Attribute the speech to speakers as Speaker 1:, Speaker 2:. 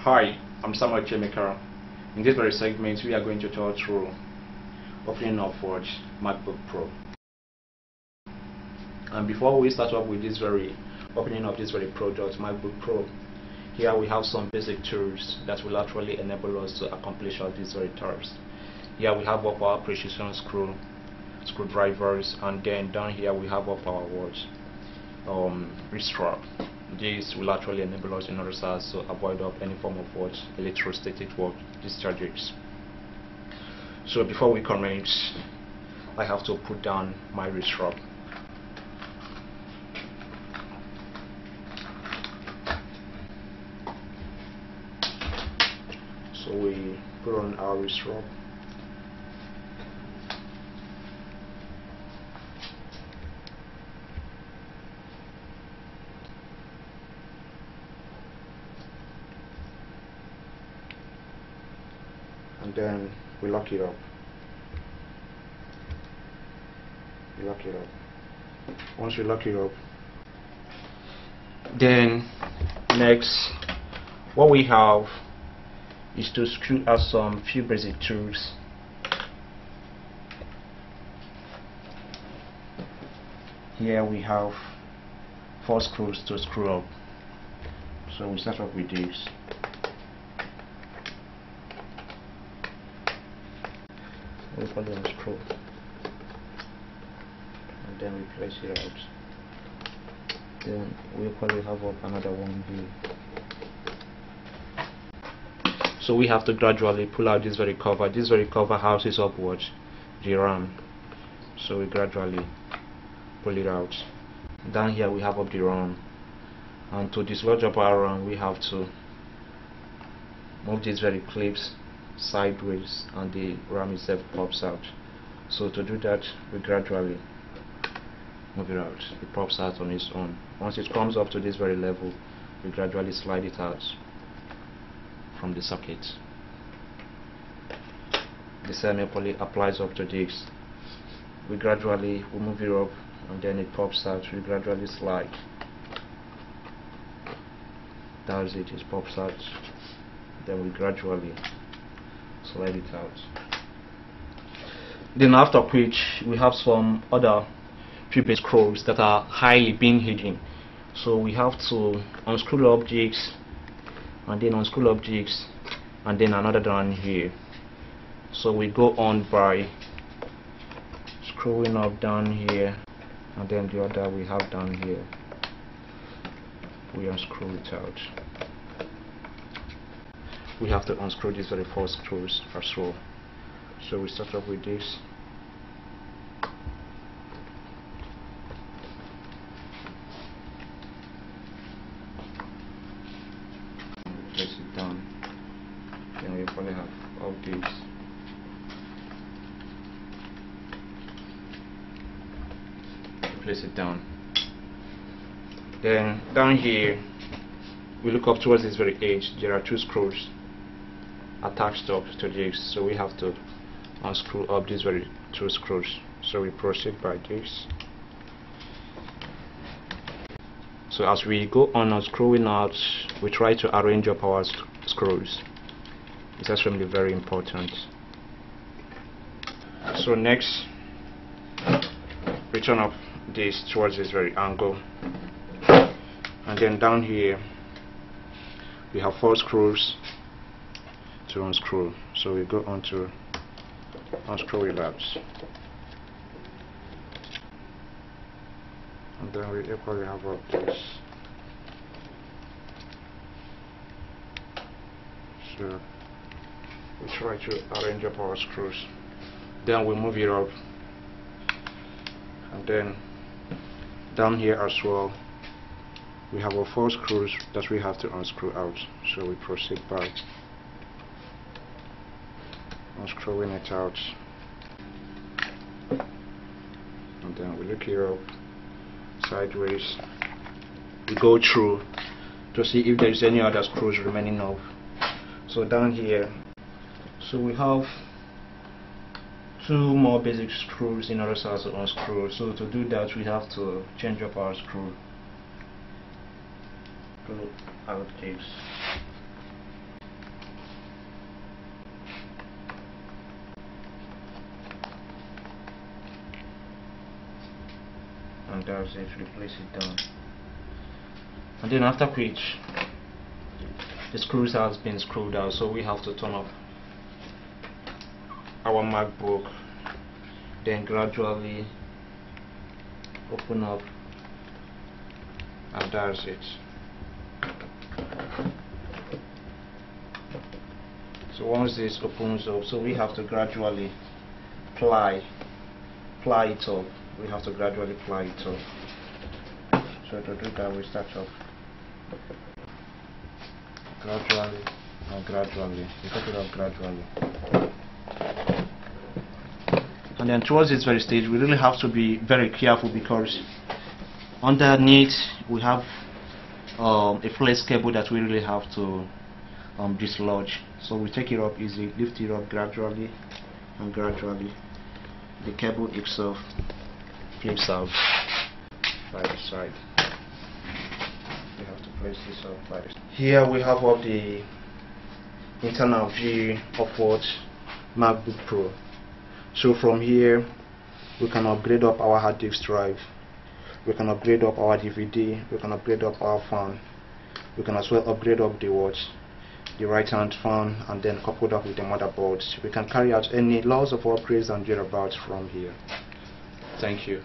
Speaker 1: Hi, I'm Samuel Chemical. In this very segment, we are going to talk through opening up Forge MacBook Pro. And before we start off with this opening up this very product, MacBook Pro, here we have some basic tools that will actually enable us to accomplish all these very tasks. Here we have up our precision screwdrivers, and then down here we have up our wrist strap. This will actually enable us in order to avoid any form of electrostatic discharges. So before we commence, I have to put down my wrist strap. So we put on our wrist strap. And then we lock it up. Once we lock it up, then next what we have is to screw out some few basic tools. Here we have 4 screws to screw up. So we start off with this. We put it on screw, and then we place it out. Then we probably have up another one here. So we have to gradually pull out this very cover. This very cover houses upwards the RAM. So we gradually pull it out. Down here we have up the RAM, and to dislodge up our RAM we have to move these very clips sideways, and the RAM itself pops out. So to do that, we gradually move it out. It pops out on its own. Once it comes up to this very level, we gradually slide it out from the socket. The same equally applies up to this. We gradually move it up, and then it pops out. We gradually slide. That's it. It pops out. Then we gradually slide it out. Then after which we have some other few basic screws that are highly being hidden. So we have to unscrew the objects, and then unscrew objects, and then another down here. So we go on by screwing up down here, and then the other we have down here. We unscrew it out. We have to unscrew these very 4 screws as well. So we start off with this. Place it down. Then we probably have all these. Place it down. Then down here we look up towards this very edge. There are 2 screws attached up to this, so we have to unscrew up these very 2 screws. So we proceed by this. So as we go on unscrewing out, we try to arrange up our screws. It's extremely very important. So next, we turn up this towards this very angle, and then down here we have 4 screws to unscrew. So we go on to unscrew it out, and then we equally have up this. So we try to arrange up our screws. Then we move it up, and then down here as well we have our 4 screws that we have to unscrew out. So we proceed by unscrewing it out, and then we look here up sideways. We go through to see if there is any other screws remaining up. So down here, so we have 2 more basic screws in order to unscrew. So to do that, we have to change up our screw. Pull out this. and that's it. Replace it down, and then after which the screws has been screwed out, so we have to turn up our MacBook, then gradually open up, and that's it. So once this opens up, so we have to gradually ply it up. We have to gradually ply it up. So to do that, we start off gradually and gradually. We cut it off gradually. And then towards this very stage, we really have to be very careful, because underneath we have a flex cable that we really have to dislodge. So we take it up easy, lift it up gradually, and gradually the cable itself flips out by the side. We have to place this up by the side. Here we have up the internal view of what MacBook Pro. So from here we can upgrade up our hard disk drive, we can upgrade up our DVD, we can upgrade up our fan, we can as well upgrade up the right hand fan, and then coupled up with the motherboards. We can carry out any lots of upgrades and thereabouts from here. Thank you.